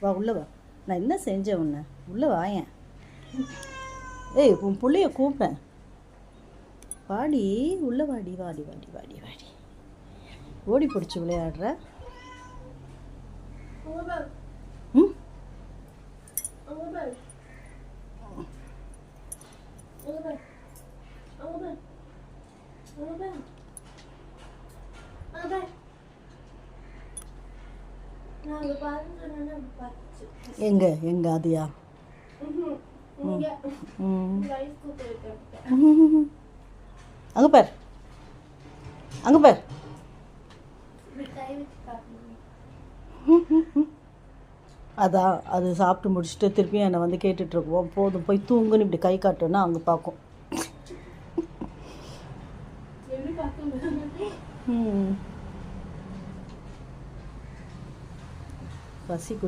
வா உள்ளே வா. நான் என்ன செஞ்சேன் உன்னை? உள்ளே வாயேன். ஏய் உன் பிள்ளைய கூப்பிட்டேன். வாடி உள்ளே வாடி வாடி வாடி வாடி வாடி. ஓடி பிடிச்சி விளையாடுற. ம் எங்க எங்க அதியா? அங்கே பார், அங்கே பார். அதான் அது சாப்பிட்டு முடிச்சுட்டு திருப்பியும் என்னை வந்து கேட்டுட்ருக்குவோம். போதும் போய் தூங்குன்னு இப்படி கை காட்டுன்னா அங்கே பார்க்கும். பசி